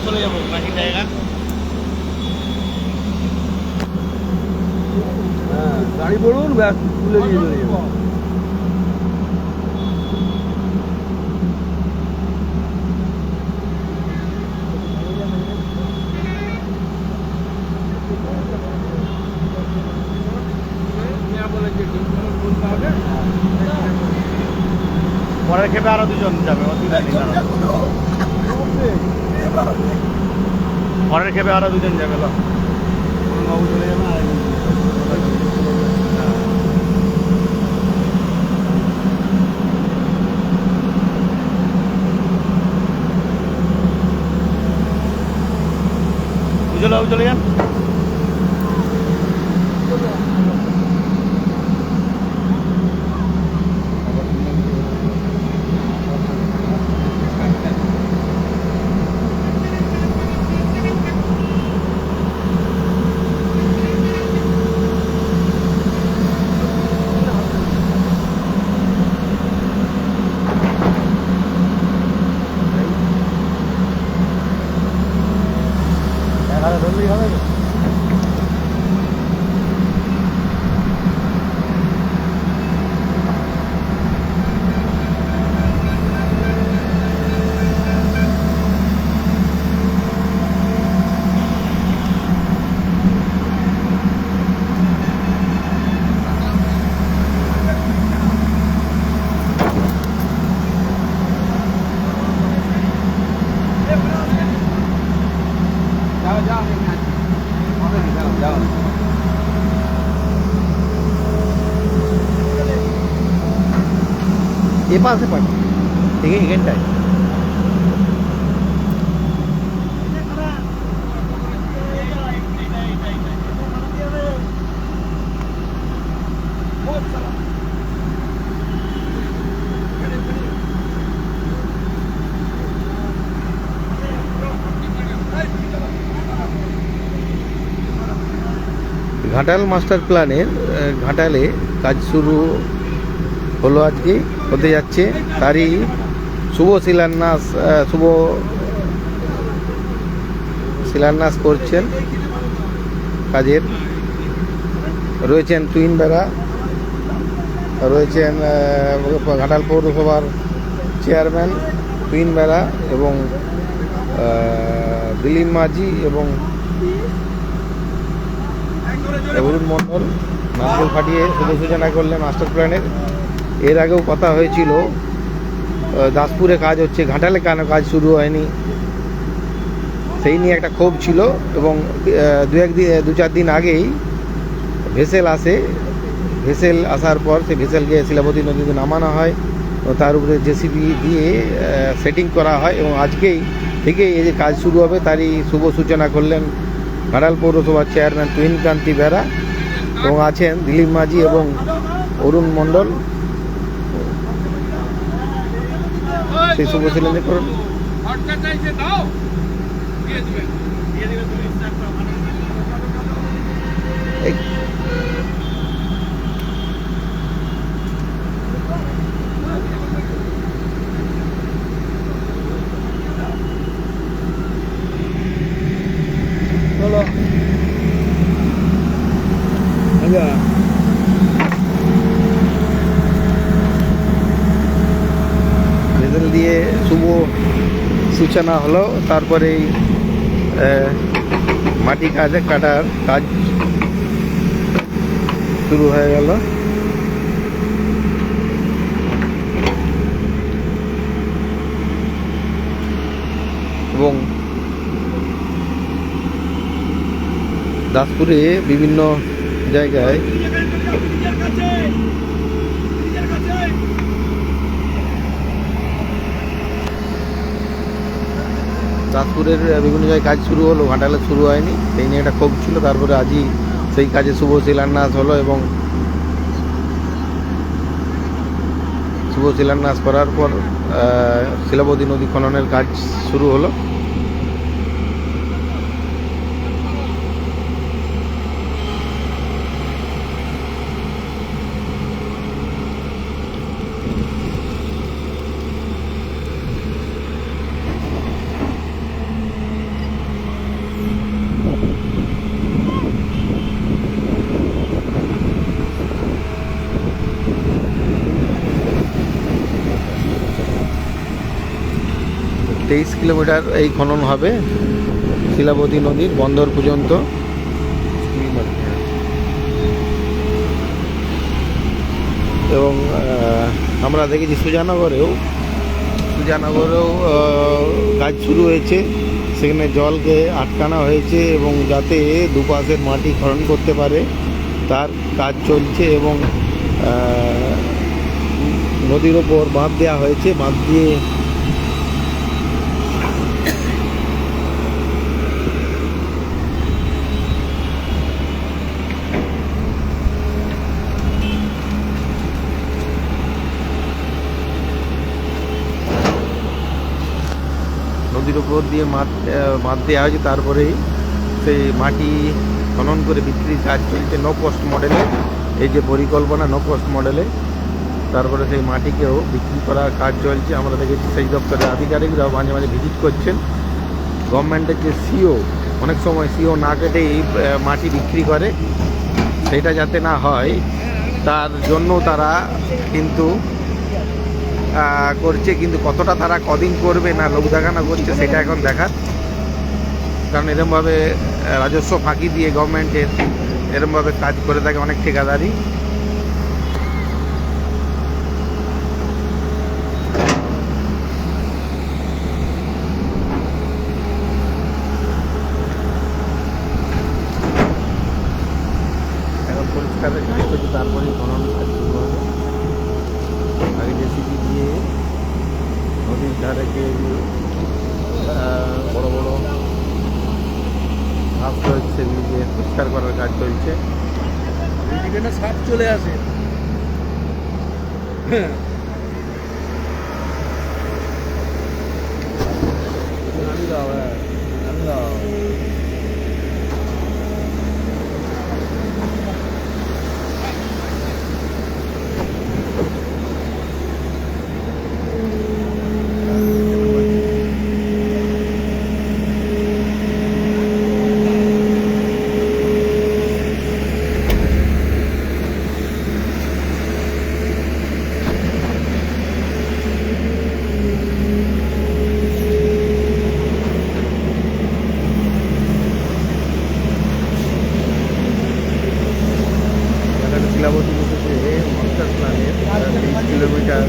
চলে যাবো নাকি জায়গা। হ্যাঁ, গাড়ি বলুন ব্যাস তুলে নিয়ে চলে যাবো। পরের ক্ষেপে আরো দুজন যাবে, অসুবিধা নেই। পরের ক্ষেপে আরো দুজন যাবে। বাবু চলে যাবে আর বুঝলো, বাবু চলে যান। ধরলেই হবে তো। ये पास है पट ठीक है घंटा ঘাটাল মাস্টার প্ল্যানের ঘাটালে কাজ শুরু হলো, আজকে হতে যাচ্ছে। তারই শুভ শিলান্যাস করছেন কাজের। রয়েছেন টুইন বেড়া, রয়েছেন ঘাটাল পৌরসভার চেয়ারম্যান টুইন বেড়া এবং দিলীপ মাঝি এবং অরুণ মণ্ডল নারকেল ফাটিয়ে শুভ সূচনা করলেন মাস্টার প্ল্যানের। এর আগেও কথা হয়েছিল দাসপুরে কাজ হচ্ছে, ঘাটালে কেন কাজ শুরু হয়নি, সেই নিয়ে একটা ক্ষোভ ছিল। এবং দু চার দিন আগেই ভেসেল আসে, ভেসেল আসার পর সেই ভেসেলকে শিলাবতী নদীতে নামানো হয় ও তার উপরে জেসিবি দিয়ে সেটিং করা হয় এবং আজকেই থেকেই এই যে কাজ শুরু হবে তারই শুভ সূচনা করলেন ঘাটাল পৌরসভার চেয়ারম্যান তুহিনকান্তি বেরা এবং আছেন দিলীপ মাঝি এবং অরুণ মণ্ডল। সেই শুভ শিলান্যাস করুন। চলো ভেসেল দিয়ে শুভ সূচনা হলো, তারপরেই মাটি কাটার কাজ শুরু হয়ে গেল। এবং দাসপুরে বিভিন্ন জায়গায় দাসপুরের বিভিন্ন জায়গায় কাজ শুরু হলো, ঘাটালে শুরু হয়নি, সেই নিয়ে একটা ক্ষোভ ছিল। তারপরে আজই সেই কাজে শুভ শিলান্যাস হলো এবং শুভ শিলান্যাস করার পর শিলাবতী নদী খননের কাজ শুরু হলো। 23 কিলোমিটার এই খনন হবে শিলাবতী নদীর বন্দর পর্যন্ত। এবং আমরা দেখেছি সুজানগরেও কাজ শুরু হয়েছে, সেখানে জলকে আটকানো হয়েছে এবং যাতে দুপাশের মাটি খনন করতে পারে তার কাজ চলছে। এবং নদীর ওপর বাঁধ দেওয়া হয়েছে, বাঁধ দিয়ে নদীর উপর দিয়ে বাঁধ দেওয়া হয়েছে, তারপরেই সেই মাটি খনন করে বিক্রির কাজ চলছে নো কস্ট মডেলে। এই যে পরিকল্পনা নো কস্ট মডেলে, তারপরে সেই মাটিকেও বিক্রি করার কাজ চলছে। আমরা দেখেছি সেই দপ্তরের আধিকারিকরাও মাঝে মাঝে ভিজিট করছেন। গভর্নমেন্টের যে সিও অনেক সময় সিও না কেটে এই মাটি বিক্রি করে, সেটা যাতে না হয় তার জন্য তারা কিন্তু করছে। কিন্তু কতটা তারা কদিন করবে না লোক দেখানো করছে সেটা এখন দেখার, কারণ এরমভাবে রাজস্ব ফাঁকি দিয়ে গভর্নমেন্টের এরমভাবে কাজ করে থাকে অনেক ঠিকাদারি। এখন পরিষ্কার হচ্ছে, তারপরে খনন কাজ শুরু হবে। আগে জেসিবি দিয়ে নদীর ধারে যে বড় বড় ঘাস রয়েছে সেগুলিকে পরিষ্কার করার কাজ চলছে। এইদিকে না সাপ চলে আসে। নামি দাও, নামি দাও। শিলাবতী নদীতে মাস্টার প্ল্যানের 30 কিলোমিটার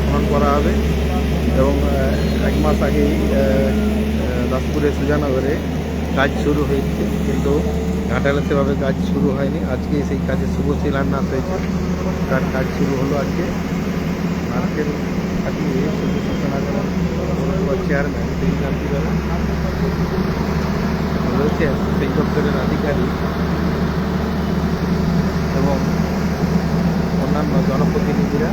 খনন করা হবে। এবং 1 মাস আগেই দাসপুরের সুজানগরে কাজ শুরু হয়েছে, কিন্তু ঘাটালে সেভাবে কাজ শুরু হয়নি। আজকে সেই কাজে শুভ শিলান্যাস হয়েছে, তার কাজ শুরু হলো আজকে। নারকেল কাটিয়ে শুভ সূচনা করেন চেয়ারম্যান দিনকান্তিরা রয়েছেন সেই দপ্তরের আধিকারিক এবং অন্যান্য জনপ্রতিনিধিরা।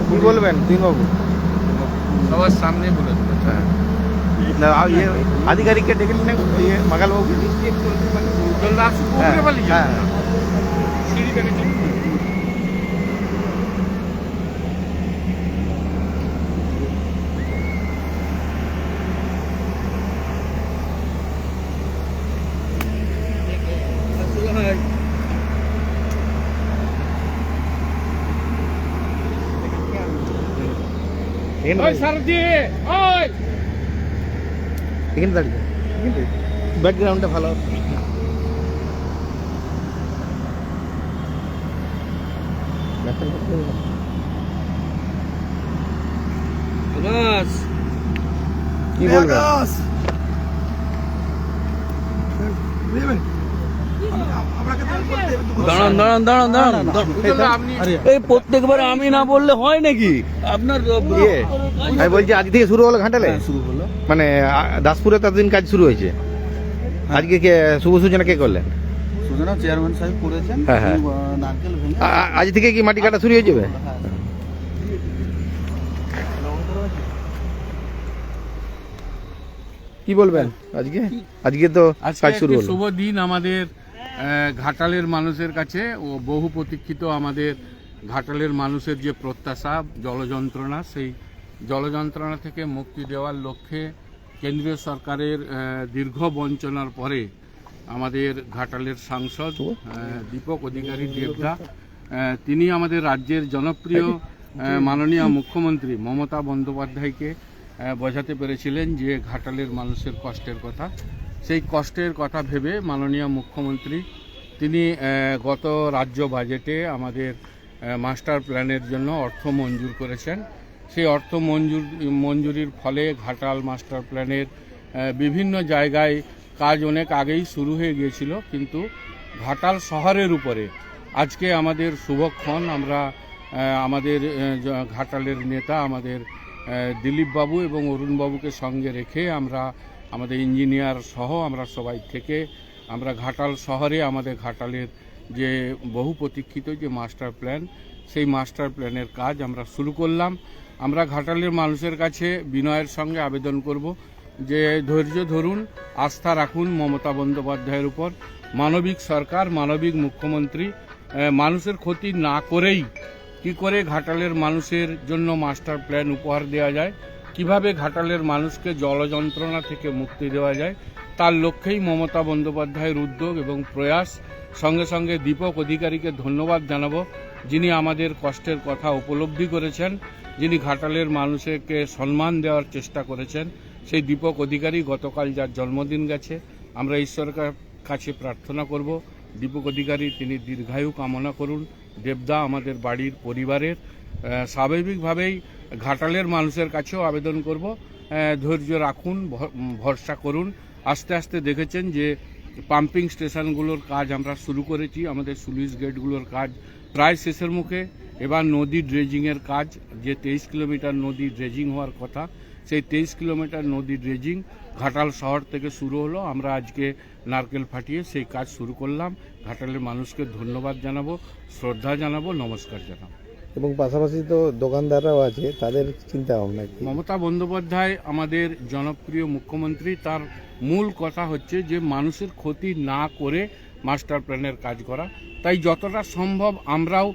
কি বলবেন দিনবাবু? সবার সামনে বলে দেবো। হ্যাঁ, ये आधिकारिक के टिकट ने ये मगल बाबू की हाँ এখানে দাঁড়িয়ে ব্যাকগ্রাউন্ডটা ভালো কি বলবেন? দাঁড়ান দাঁড়ান দাঁড়ান দাঁড়ান, এই প্রত্যেকবার আমি না বললে হয় নাকি? আপনার আমি বলছি আজ থেকে শুরু হলো ঘাটালে, শুরু হলো মানে দাসপুরে ততদিন কাজ শুরু হয়েছে। আজকে কে শুভ সূচনা কে করলেন? সূচনা চেয়ারম্যান সাহেব করেছেন। হ্যাঁ হ্যাঁ, নারকেল ভেঙে আজ থেকে কি মাটি কাটা শুরু হয়ে যাবে? কি বলবেন আজকে? আজকে তো কাজ শুরু হলো। শুভ দিন আমাদের ঘাটালের মানুষের কাছে ও বহু প্রতীক্ষিত আমাদের ঘাটালের মানুষের যে প্রত্যাশা জলযন্ত্রণা, সেই জলযন্ত্রণা থেকে মুক্তি দেওয়ার লক্ষ্যে কেন্দ্রীয় সরকারের দীর্ঘ বঞ্চনার পরে আমাদের ঘাটালের সাংসদ দীপক অধিকারী দেবদা তিনি আমাদের রাজ্যের জনপ্রিয় মাননীয় মুখ্যমন্ত্রী মমতা বন্দ্যোপাধ্যায়কে বোঝাতে পেরেছিলেন যে ঘাটালের মানুষের কষ্টের কথা। সেই কষ্টের কথা ভেবে মাননীয় মুখ্যমন্ত্রী তিনি গত রাজ্য বাজেটে আমাদের মাস্টার প্ল্যানের জন্য অর্থ মঞ্জুর করেছেন। সেই অর্থ মঞ্জুরির ফলে ঘাটাল মাস্টার প্ল্যানের বিভিন্ন জায়গায় কাজ অনেক আগেই শুরু হয়ে গিয়েছিল, কিন্তু ঘাটাল শহরের উপরে আজকে আমাদের শুভক্ষণ আমরা আমাদের ঘাটালের নেতা আমাদের দিলীপ বাবু এবং অরুণ বাবুকে সঙ্গে রেখে আমরা আমাদের ইঞ্জিনিয়ার সহ আমরা সবাই থেকে আমরা ঘাটাল শহরে আমাদের ঘাটালের যে বহু প্রতীক্ষিত যে মাস্টার প্ল্যান, সেই মাস্টার প্ল্যানের কাজ আমরা শুরু করলাম। আমরা ঘাটালের মানুষের কাছে বিনয়ের সঙ্গে আবেদন করব যে ধৈর্য ধরুন, আস্থা রাখুন মমতা বন্দ্যোপাধ্যায়ের উপর। মানবিক সরকার, মানবিক মুখ্যমন্ত্রী, মানুষের ক্ষতি না করেই কি করে ঘাটালের মানুষের জন্য মাস্টার প্ল্যান উপহার দেওয়া যায়, কিভাবে ঘাটালের মানুষকে জলযন্ত্রণা থেকে মুক্তি দেওয়া যায়, তার লক্ষ্যেই মমতা বন্দ্যোপাধ্যায়ের উদ্যোগ এবং প্রয়াস। সঙ্গে সঙ্গে দীপক অধিকারীকে ধন্যবাদ জানাবো, যিনি আমাদের কষ্টের কথা উপলব্ধি করেছেন, যিনি ঘাটালের মানুষকে সম্মান দেওয়ার চেষ্টা করেছেন। সেই দীপক অধিকারী গতকাল যার জন্মদিন গেছে, আমরা ঈশ্বরের কাছে প্রার্থনা করব দীপক অধিকারী তিনি দীর্ঘায়ু কামনা করুন। দেবদা আমাদের বাড়ির পরিবারের, স্বাভাবিকভাবেই ঘাটালের মানুষের কাছেও আবেদন করব ধৈর্য রাখুন, ভরসা করুন। আস্তে আস্তে দেখেছেন যে পাম্পিং স্টেশনগুলোর কাজ আমরা শুরু করেছি, আমাদের স্লুইস গেটগুলোর কাজ প্রায় শেষের মুখে। এবার নদী ড্রেজিংয়ের কাজ, যে 23 কিলোমিটার নদী ড্রেজিং হওয়ার কথা, সেই 23 কিলোমিটার নদী ড্রেজিং ঘাটাল শহর থেকে শুরু হলো। আমরা আজকে নারকেল ফাটিয়ে সেই কাজ শুরু করলাম। ঘাটালের মানুষকে ধন্যবাদ জানাবো, শ্রদ্ধা জানাবো, নমস্কার জানাবো। এবং পাশাপাশি তো দোকানদাররাও আছে, তাদের চিন্তা ভাবনা কি? মমতা বন্দ্যোপাধ্যায় আমাদের জনপ্রিয় মুখ্যমন্ত্রী, তার মূল কথা হচ্ছে যে মানুষের ক্ষতি না করে মাস্টার প্ল্যানের কাজ করা। তাই যতটা সম্ভব আমরাও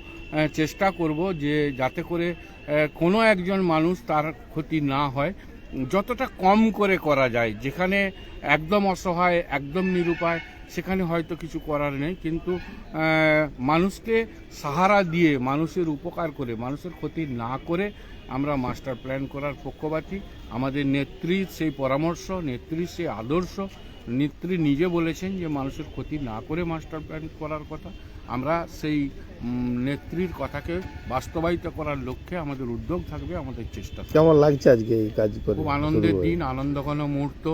চেষ্টা করব যে যাতে করে কোনো একজন মানুষ তার ক্ষতি না হয়, যতটা কম করে করা যায়। যেখানে একদম অসহায়, একদম নিরুপায়, সেখানে হয়তো কিছু করার নেই, কিন্তু মানুষকে সাহারা দিয়ে, মানুষের উপকার করে, মানুষের ক্ষতি না করে আমরা মাস্টার প্ল্যান করার পক্ষপাতী। আমাদের নেত্রীর সেই পরামর্শ, নেত্রীর সেই আদর্শ, নেত্রী নিজে বলেছেন যে মানুষের ক্ষতি না করে মাস্টার প্ল্যান করার কথা। আমরা সেই নেত্রীর কথাকে বাস্তবায়িত করার লক্ষ্যে আমাদের উদ্যোগ থাকবে, আমাদের চেষ্টা। কেমন লাগছে আজকে এই কাজ করে? খুব আনন্দের দিন, আনন্দঘন মুহূর্ত।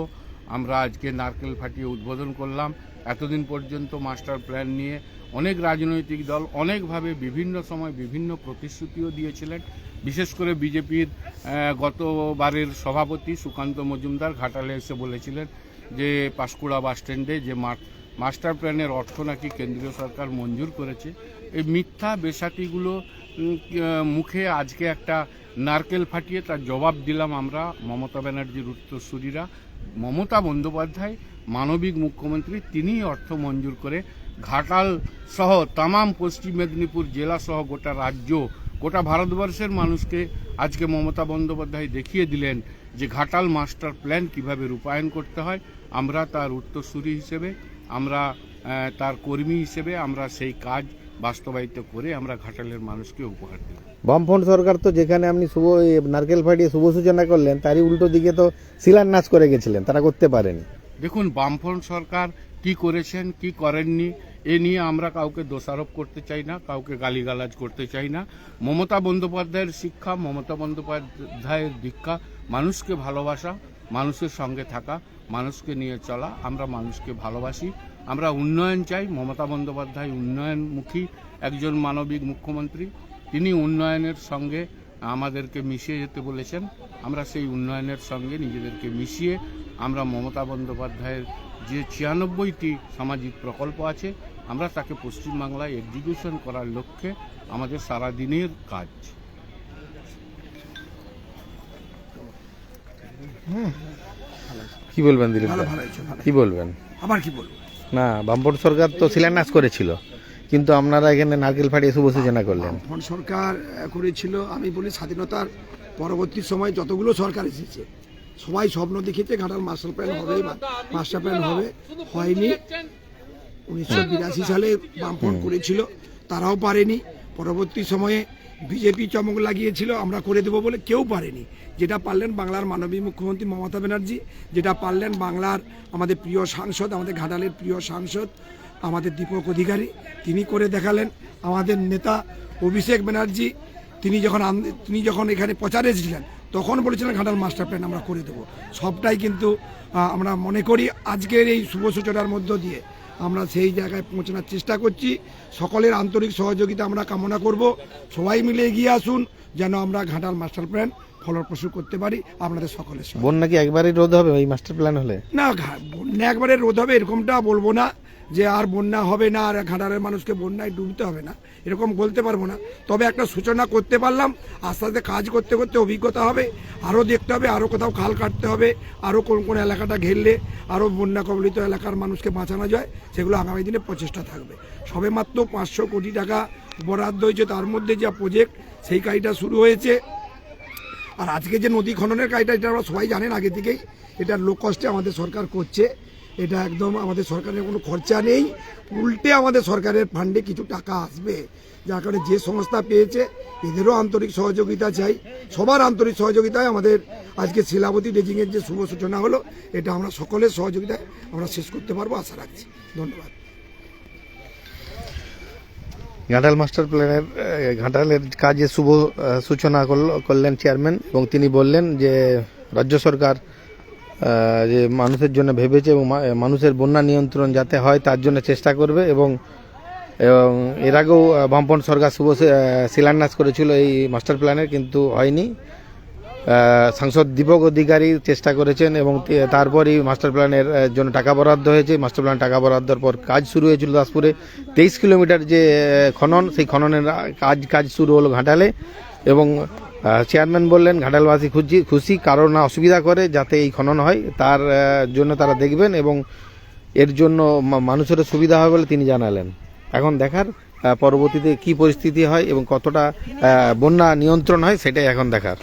আমরা আজকে নারকেল ফাটিয়ে উদ্বোধন করলাম। এতদিন পর্যন্ত মাস্টার প্ল্যান নিয়ে অনেক রাজনৈতিক দল অনেকভাবে বিভিন্ন সময় বিভিন্ন প্রতিশ্রুতিও দিয়েছিলেন। বিশেষ করে বিজেপির গতবারের সভাপতি সুকান্ত মজুমদার ঘাটালে এসে বলেছিলেন যে পাঁশকুড়া বাস স্ট্যান্ডে যে মাস্টার প্ল্যানের অর্থ নাকি কেন্দ্রীয় সরকার মঞ্জুর করেছে। এই মিথ্যা বেসাতিগুলো মুখে আজকে একটা নারকেল ফাটিয়ে তার জবাব দিলাম আমরা মমতা ব্যানার্জির উত্তরসূরিরা। মমতা বন্দ্যোপাধ্যায় মানবিক মুখ্যমন্ত্রী, তিনিই অর্থ মঞ্জুর করে ঘাটাল সহ তামাম পশ্চিম মেদিনীপুর জেলা সহ গোটা রাজ্য, গোটা ভারতবর্ষের মানুষকে আজকে মমতা বন্দ্যোপাধ্যায় দেখিয়ে দিলেন যে ঘাটাল মাস্টার প্ল্যান কিভাবে রূপায়ণ করতে হয়। আমরা তার উত্তরসূরি হিসেবে, আমরা তার কর্মী হিসেবে আমরা সেই কাজ বাস্তবায়িত করে আমরা ঘাটালের মানুষকে উপহার দিই। বামফ্রন্ট সরকার তো যেখানে আপনি নারকেল ফাটিয়ে শুভ সূচনা করলেন, তারই উল্টো দিকে তো শিলান্যাস করে গেছিলেন, তারা করতে পারেনি। দেখুন, বামফ্রন্ট সরকার কি করেছেন কি করেননি এ নিয়ে আমরা কাউকে দোষারোপ করতে চাই না, কাউকে গালিগালাজ করতে চাই না। মমতা বন্দ্যোপাধ্যায়ের শিক্ষা, মমতা বন্দ্যোপাধ্যায়ের দীক্ষা মানুষকে ভালোবাসা, মানুষের সঙ্গে থাকা, মানুষকে নিয়ে চলা। আমরা মানুষকে ভালোবাসি, আমরা উন্নয়ন চাই। মমতা বন্দ্যোপাধ্যায় উন্নয়নমুখী একজন মানবিক মুখ্যমন্ত্রী, তিনি উন্নয়নের সঙ্গে আমাদেরকে মিশিয়ে যেতে বলেছেন। আমরা সেই উন্নয়নের সঙ্গে নিজেদেরকে মিশিয়ে আমরা মমতা বন্দ্যোপাধ্যায়ের যে 96টি সামাজিক প্রকল্প আছে আমরা তাকে পশ্চিমবাংলায় এক্সিকিউশন করার লক্ষ্যে আমাদের সারাদিনের কাজ। কি বলবেন দিলীপ? কি বলবেন? আবার কি বলবো? না, বামফ্রন্ট সরকার তো শিলান্যাস করেছিল, কিন্তু আপনারা এখানে নারকেল ফাটিয়ে শুভ সূচনা করলেন। বামফ্রন্ট সরকার করেছিল। আমি বলি স্বাধীনতার পরবর্তী সময় যতগুলো সরকার এসেছে সবাই স্বপ্ন দেখেছে ঘাটাল মাস্টার প্ল্যান হবে, মাস্টার প্ল্যান হবে, হয়নি। 1982 সালে বামফ্রন্ট করেছিল, তারাও পারেনি। পরবর্তী সময়ে বিজেপি চমক লাগিয়েছিল আমরা করে দেবো বলে, কেউ পারেনি। যেটা পারলেন বাংলার মাননীয় মুখ্যমন্ত্রী মমতা ব্যানার্জি, যেটা পারলেন বাংলার আমাদের প্রিয় সাংসদ, আমাদের ঘাটালের প্রিয় সাংসদ আমাদের দীপক অধিকারী, তিনি করে দেখালেন। আমাদের নেতা অভিষেক ব্যানার্জি তিনি যখন এখানে প্রচারে এসেছিলেন তখন বলেছিলেন ঘাটাল মাস্টার প্ল্যান আমরা করে দেবো। সবটাই কিন্তু আমরা মনে করি আজকের এই শুভ সূচনার মধ্য দিয়ে আমরা সেই জায়গায় পৌঁছানোর চেষ্টা করছি। সকলের আন্তরিক সহযোগিতা আমরা কামনা করব। সবাই মিলে এগিয়ে আসুন যেন আমরা ঘাটাল মাস্টার প্ল্যান ফলপ্রসূ করতে পারি আপনাদের সকলের সঙ্গে। বন্যা কি একবারই রোধ হবে এই মাস্টার প্ল্যান হলে? না, বন্যা একবারে রোধ হবে এরকমটা বলবো না, যে আর বন্যা হবে না আর ঘাটালের মানুষকে বন্যায় ডুবতে হবে না, এরকম বলতে পারবো না। তবে একটা সূচনা করতে পারলাম, আস্তে আস্তে কাজ করতে করতে অভিজ্ঞতা হবে, আরও দেখতে হবে, আরও কোথাও খাল কাটতে হবে, আরও কোন কোন এলাকাটা ঘেরলে আরও বন্যা কবলিত এলাকার মানুষকে বাঁচানো যায়, সেগুলো আগামী দিনে প্রচেষ্টা থাকবে। সবে মাত্র 500 কোটি টাকা বরাদ্দ হয়েছে, তার মধ্যে যা প্রজেক্ট সেই কাজটা শুরু হয়েছে। আর আজকে যে নদী খননের কাজটা, এটা আমরা সবাই জানেন আগে থেকেই, এটা লো কস্টে আমাদের সরকার করছে। এটা একদম আমাদের সরকারের কোনো খরচা নেই, উল্টে আমাদের সরকারের ফান্ডে কিছু টাকা আসবে, যার কারণে যে সংস্থা পেয়েছে এদেরও আন্তরিক সহযোগিতা চাই। সবার আন্তরিক সহযোগিতায় আমাদের আজকে শিলাবতী ড্রেজিংয়ের যে শুভ সূচনা হলো, এটা আমরা সকলের সহযোগিতায় আমরা শেষ করতে পারবো আশা রাখছি। ধন্যবাদ। ঘাটাল মাস্টার প্ল্যানের ঘাটালের কাজে শুভ সূচনা করলেন চেয়ারম্যান, এবং তিনি বললেন যে রাজ্য সরকার যে মানুষের জন্য ভেবেছে এবং মানুষের বন্যা নিয়ন্ত্রণ যাতে হয় তার জন্য চেষ্টা করবে। এবং এর আগেও বামফ্রন্ট সরকার শুভ শিলান্যাস করেছিল এই মাস্টার প্ল্যানের, কিন্তু হয়নি। সাংসদ দীপক অধিকারী চেষ্টা করেছেন এবং তারপরই মাস্টার প্ল্যানের জন্য টাকা বরাদ্দ হয়েছে। মাস্টার প্ল্যান টাকা বরাদ্দের পর কাজ শুরু হয়েছিল দাসপুরে। 23 কিলোমিটার যে খনন, সেই খননের কাজ শুরু হলো ঘাটালে। এবং চেয়ারম্যান বললেন ঘাটালবাসী খুশি, কারো না অসুবিধা করে যাতে এই খনন হয় তার জন্য তারা দেখবেন, এবং এর জন্য মানুষেরও সুবিধা হবে বলে তিনি জানালেন। এখন দেখার পরবর্তীতে কি পরিস্থিতি হয় এবং কতটা বন্যা নিয়ন্ত্রণ হয় সেটাই এখন দেখার।